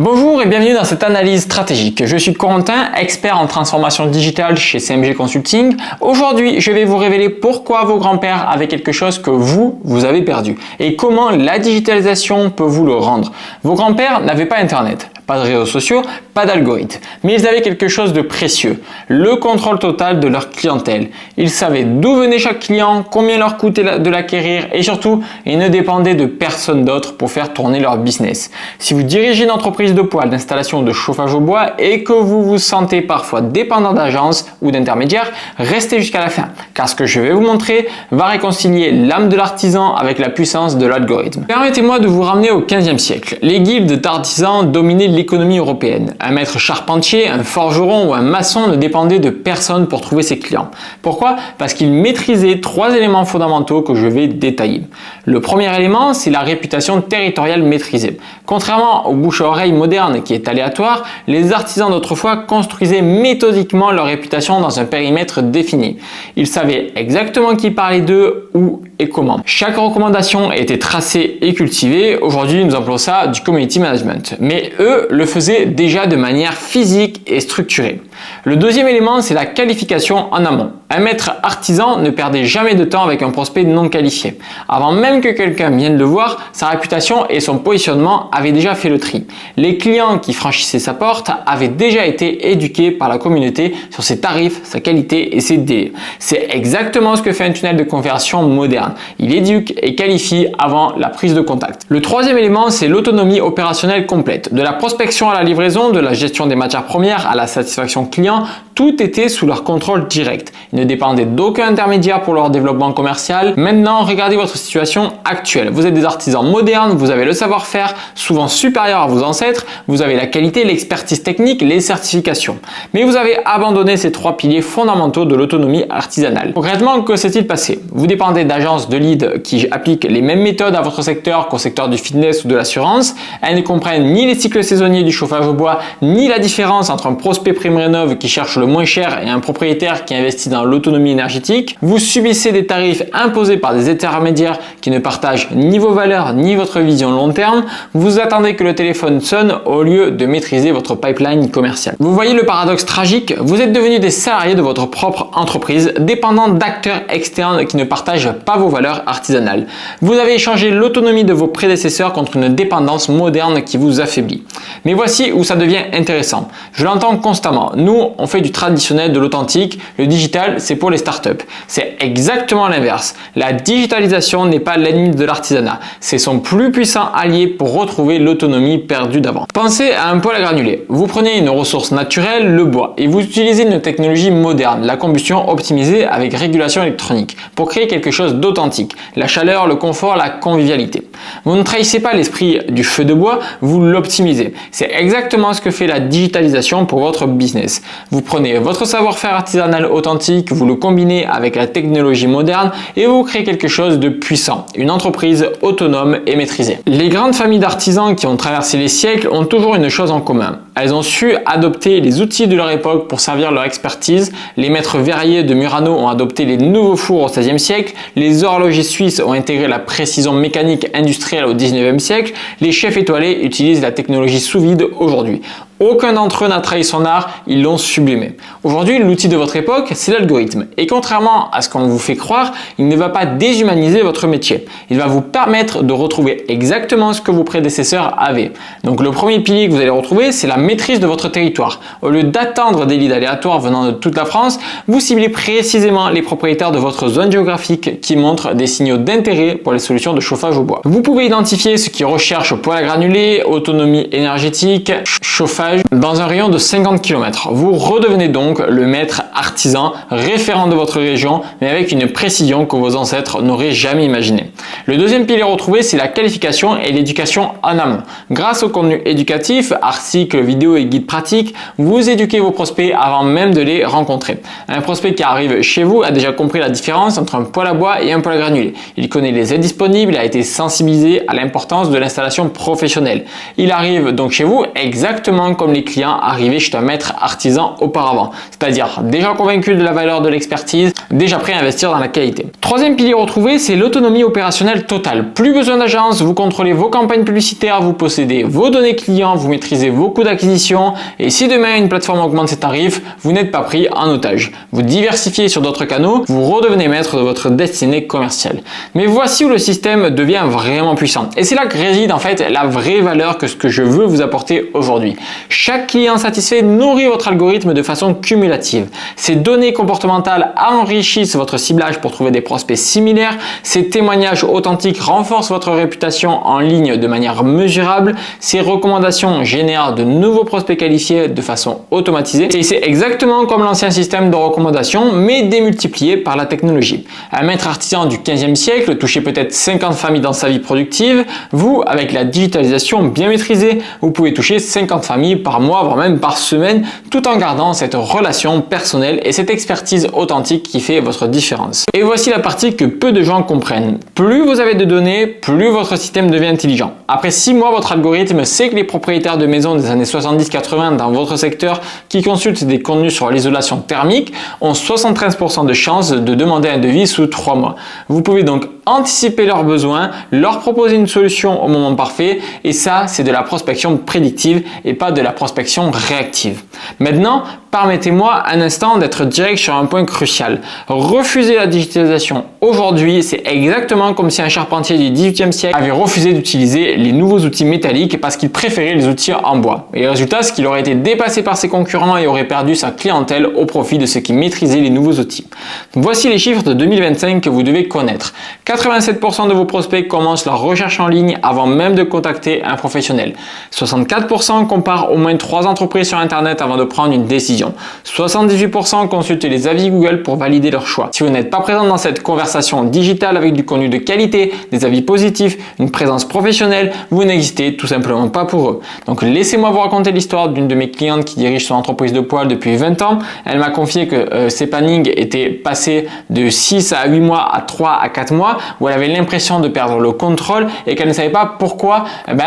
Bonjour et bienvenue dans cette analyse stratégique. Je suis Corentin, expert en transformation digitale chez CMG Consulting. Aujourd'hui, je vais vous révéler pourquoi vos grands-pères avaient quelque chose que vous avez perdu et comment la digitalisation peut vous le rendre. Vos grands-pères n'avaient pas Internet, pas de réseaux sociaux, pas d'algorithmes, mais ils avaient quelque chose de précieux, le contrôle total de leur clientèle. Ils savaient d'où venait chaque client, combien leur coûtait de l'acquérir et surtout, ils ne dépendaient de personne d'autre pour faire tourner leur business. Si vous dirigez une entreprise de poêle, d'installation de chauffage au bois et que vous vous sentez parfois dépendant d'agences ou d'intermédiaires, restez jusqu'à la fin car ce que je vais vous montrer va réconcilier l'âme de l'artisan avec la puissance de l'algorithme. Permettez-moi de vous ramener au 15e siècle. Les guildes d'artisans dominaient l'économie européenne. Un maître charpentier, un forgeron ou un maçon ne dépendait de personne pour trouver ses clients. Pourquoi? Parce qu'il maîtrisait trois éléments fondamentaux que je vais détailler. Le premier élément, c'est la réputation territoriale maîtrisée. Contrairement au bouche à oreille moderne qui est aléatoire, les artisans d'autrefois construisaient méthodiquement leur réputation dans un périmètre défini. Ils savaient exactement qui parlait d'eux, où et comment. Chaque recommandation était tracée et cultivée. Aujourd'hui, nous appelons ça du community management. Mais eux le faisaient déjà de manière physique et structurée. Le deuxième élément, c'est la qualification en amont. Un maître artisan ne perdait jamais de temps avec un prospect non qualifié. Avant même que quelqu'un vienne le voir, sa réputation et son positionnement avaient déjà fait le tri. Les clients qui franchissaient sa porte avaient déjà été éduqués par la communauté sur ses tarifs, sa qualité et ses délais. C'est exactement ce que fait un tunnel de conversion moderne. Il éduque et qualifie avant la prise de contact. Le troisième élément, c'est l'autonomie opérationnelle complète. De la prospection à la livraison, de la gestion des matières premières à la satisfaction client, tout était sous leur contrôle direct. Ils ne dépendaient d'aucun intermédiaire pour leur développement commercial. Maintenant, regardez votre situation actuelle. Vous êtes des artisans modernes, vous avez le savoir-faire, souvent supérieur à vos ancêtres, vous avez la qualité, l'expertise technique, les certifications. Mais vous avez abandonné ces trois piliers fondamentaux de l'autonomie artisanale. Concrètement, que s'est-il passé? Vous dépendez d'agences de leads qui appliquent les mêmes méthodes à votre secteur qu'au secteur du fitness ou de l'assurance. Elles ne comprennent ni les cycles saisonniers du chauffage au bois, ni la différence entre un prospect prime rénov qui cherche le moins cher et un propriétaire qui investit dans l'autonomie énergétique. Vous subissez des tarifs imposés par des intermédiaires qui ne partagent ni vos valeurs ni votre vision long terme. Vous attendez que le téléphone sonne au lieu de maîtriser votre pipeline commercial. Vous voyez le paradoxe tragique? Vous êtes devenus des salariés de votre propre entreprise, dépendant d'acteurs externes qui ne partagent pas vos valeurs artisanales. Vous avez échangé l'autonomie de vos prédécesseurs contre une dépendance moderne qui vous affaiblit. Mais voici où ça devient intéressant. Je l'entends constamment. Nous, on fait du traditionnel, de l'authentique. Le digital, c'est pour les startups. C'est exactement l'inverse. La digitalisation n'est pas l'ennemi de l'artisanat. C'est son plus puissant allié pour retrouver l'autonomie perdue d'avant. Pensez à un poêle à granulés. Vous prenez une ressource naturelle, le bois, et vous utilisez une technologie moderne, la combustion optimisée avec régulation électronique, pour créer quelque chose d'authentique. La chaleur, le confort, la convivialité. Vous ne trahissez pas l'esprit du feu de bois, vous l'optimisez. C'est exactement ce que fait la digitalisation pour votre business. Vous prenez votre savoir-faire artisanal authentique, vous le combinez avec la technologie moderne et vous créez quelque chose de puissant, une entreprise autonome et maîtrisée. Les grandes familles d'artisans qui ont traversé les siècles ont toujours une chose en commun. Elles ont su adopter les outils de leur époque pour servir leur expertise. Les maîtres verriers de Murano ont adopté les nouveaux fours au XVIe siècle. Les horlogers suisses ont intégré la précision mécanique industrielle au XIXe siècle. Les chefs étoilés utilisent la technologie sous vide aujourd'hui. Aucun d'entre eux n'a trahi son art, ils l'ont sublimé. Aujourd'hui, l'outil de votre époque, c'est l'algorithme. Et contrairement à ce qu'on vous fait croire, il ne va pas déshumaniser votre métier. Il va vous permettre de retrouver exactement ce que vos prédécesseurs avaient. Donc le premier pilier que vous allez retrouver, c'est la maîtrise de votre territoire. Au lieu d'attendre des leads aléatoires venant de toute la France, vous ciblez précisément les propriétaires de votre zone géographique qui montrent des signaux d'intérêt pour les solutions de chauffage au bois. Vous pouvez identifier ceux qui recherchent poêle à granulés, autonomie énergétique, chauffage dans un rayon de 50 km. Vous redevenez donc le maître artisan référent de votre région, mais avec une précision que vos ancêtres n'auraient jamais imaginée. Le deuxième pilier retrouvé, c'est la qualification et l'éducation en amont. Grâce au contenu éducatif, articles, vidéos et guides pratiques, vous éduquez vos prospects avant même de les rencontrer. Un prospect qui arrive chez vous a déjà compris la différence entre un poêle à bois et un poêle à granulés. Il connaît les aides disponibles et a été sensibilisé à l'importance de l'installation professionnelle. Il arrive donc chez vous exactement exactement comme les clients arrivés chez un maître artisan auparavant, c'est-à-dire déjà convaincus de la valeur de l'expertise, déjà prêts à investir dans la qualité. Troisième pilier retrouvé, c'est l'autonomie opérationnelle totale. Plus besoin d'agence, vous contrôlez vos campagnes publicitaires, vous possédez vos données clients, vous maîtrisez vos coûts d'acquisition et si demain une plateforme augmente ses tarifs, vous n'êtes pas pris en otage. Vous diversifiez sur d'autres canaux, vous redevenez maître de votre destinée commerciale. Mais voici où le système devient vraiment puissant. Et c'est là que réside en fait la vraie valeur que ce que je veux vous apporter aujourd'hui. Chaque client satisfait nourrit votre algorithme de façon cumulative. Ces données comportementales enrichissent votre ciblage pour trouver des prospects similaires. Ces témoignages authentiques renforcent votre réputation en ligne de manière mesurable. Ces recommandations génèrent de nouveaux prospects qualifiés de façon automatisée. Et c'est exactement comme l'ancien système de recommandation, mais démultiplié par la technologie. Un maître artisan du 15e siècle touchait peut-être 50 familles dans sa vie productive. Vous, avec la digitalisation bien maîtrisée, vous pouvez toucher 50 familles par mois, voire même par semaine, tout en gardant cette relation personnelle et cette expertise authentique qui fait votre différence. Et voici la partie que peu de gens comprennent. Plus vous avez de données, plus votre système devient intelligent. Après 6 mois, votre algorithme sait que les propriétaires de maisons des années 70-80 dans votre secteur qui consultent des contenus sur l'isolation thermique ont 73% de chances de demander un devis sous 3 mois. Vous pouvez donc anticiper leurs besoins, leur proposer une solution au moment parfait et ça, c'est de la prospection prédictive et pas de la prospection réactive. Maintenant, permettez-moi un instant d'être direct sur un point crucial. Refuser la digitalisation aujourd'hui, c'est exactement comme si un charpentier du 18e siècle avait refusé d'utiliser les nouveaux outils métalliques parce qu'il préférait les outils en bois. Et le résultat, c'est qu'il aurait été dépassé par ses concurrents et aurait perdu sa clientèle au profit de ceux qui maîtrisaient les nouveaux outils. Donc voici les chiffres de 2025 que vous devez connaître. 87% de vos prospects commencent leur recherche en ligne avant même de contacter un professionnel. 64% comparent au moins 3 entreprises sur Internet avant de prendre une décision. 78% consultent les avis Google pour valider leur choix. Si vous n'êtes pas présent dans cette conversation digitale avec du contenu de qualité, des avis positifs, une présence professionnelle, vous n'existez tout simplement pas pour eux. Donc laissez-moi vous raconter l'histoire d'une de mes clientes qui dirige son entreprise de poêle depuis 20 ans. Elle m'a confié que ses plannings étaient passés de 6 à 8 mois à 3 à 4 mois où elle avait l'impression de perdre le contrôle et qu'elle ne savait pas pourquoi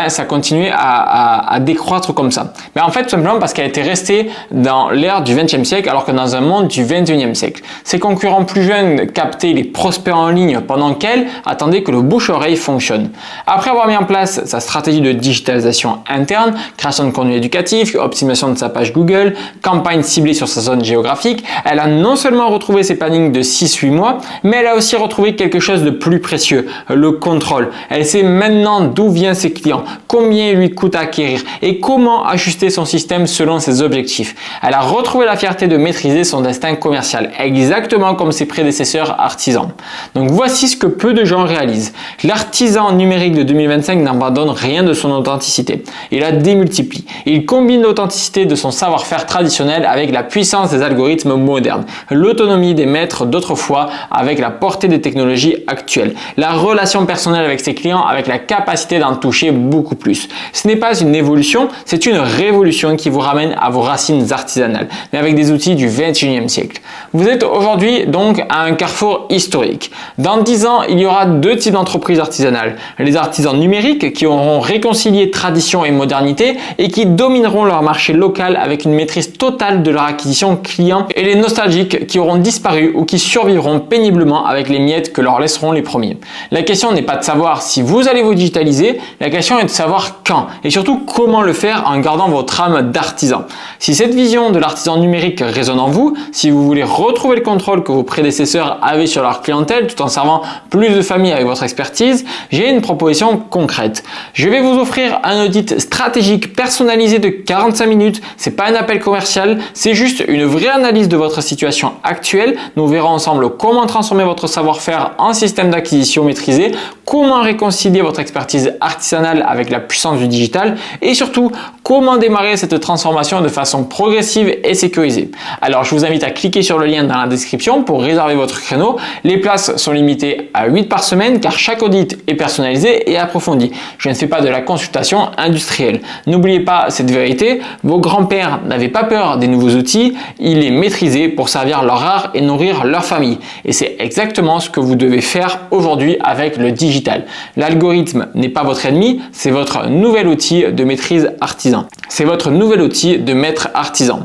ça continuait à décroître comme ça. Mais en fait, tout simplement parce qu'elle était restée dans l'ère du 20e siècle alors que dans un monde du 21e siècle. Ses concurrents plus jeunes captaient les prospects en ligne pendant qu'elle attendait que le bouche-oreille fonctionne. Après avoir mis en place sa stratégie de digitalisation interne, création de contenu éducatif, optimisation de sa page Google, campagne ciblée sur sa zone géographique, elle a non seulement retrouvé ses plannings de 6-8 mois, mais elle a aussi retrouvé quelque chose de plus précieux, le contrôle. Elle sait maintenant d'où viennent ses clients, combien il lui coûte à acquérir et comment ajuster son système selon ses objectifs. Elle a retrouvé la fierté de maîtriser son destin commercial, exactement comme ses prédécesseurs artisans. Donc voici ce que peu de gens réalisent. L'artisan numérique de 2025 n'abandonne rien de son authenticité. Il la démultiplie. Il combine l'authenticité de son savoir-faire traditionnel avec la puissance des algorithmes modernes, l'autonomie des maîtres d'autrefois avec la portée des technologies actuelles, la relation personnelle avec ses clients avec la capacité d'en toucher beaucoup plus. Ce n'est pas une évolution, c'est une révolution qui vous ramène à vos racines artisanales, mais avec des outils du 21e siècle. Vous êtes aujourd'hui donc à un carrefour historique. Dans 10 ans, il y aura 2 types d'entreprises artisanales. Les artisans numériques qui auront réconcilié tradition et modernité et qui domineront leur marché local avec une maîtrise totale de leur acquisition client et les nostalgiques qui auront disparu ou qui survivront péniblement avec les miettes que leur laisseront les premiers. La question n'est pas de savoir si vous allez vous digitaliser, la question est de savoir quand et surtout comment le faire en gardant votre âme d'artisan. Si cette vision de l'artisan numérique résonne en vous, si vous voulez retrouver le contrôle que vos prédécesseurs avaient sur leur clientèle tout en servant plus de familles avec votre expertise, j'ai une proposition concrète. Je vais vous offrir un audit stratégique personnalisé de 45 minutes. C'est pas un appel commercial, c'est juste une vraie analyse de votre situation actuelle. Nous verrons ensemble comment transformer votre savoir-faire en système d'acquisition maîtrisé, comment réconcilier votre expertise artisanale avec la puissance du digital et surtout comment démarrer cette transformation de façon progressive et sécurisée. Alors je vous invite à cliquer sur le lien dans la description pour réserver votre créneau. Les places sont limitées à 8 par semaine car chaque audit est personnalisé et approfondi. Je ne fais pas de la consultation industrielle. N'oubliez pas cette vérité, vos grands-pères n'avaient pas peur des nouveaux outils, ils les maîtrisaient pour servir leur art et nourrir leur famille. Et c'est exactement ce que vous devez faire aujourd'hui avec le digital. digital. L'algorithme n'est pas votre ennemi, c'est votre nouvel outil de maîtrise artisan. C'est votre nouvel outil de maître artisan.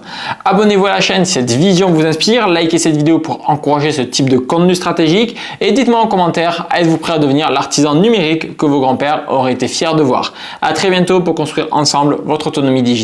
Abonnez-vous à la chaîne si cette vision vous inspire, likez cette vidéo pour encourager ce type de contenu stratégique et dites-moi en commentaire, êtes-vous prêt à devenir l'artisan numérique que vos grands-pères auraient été fiers de voir. À très bientôt pour construire ensemble votre autonomie digitale.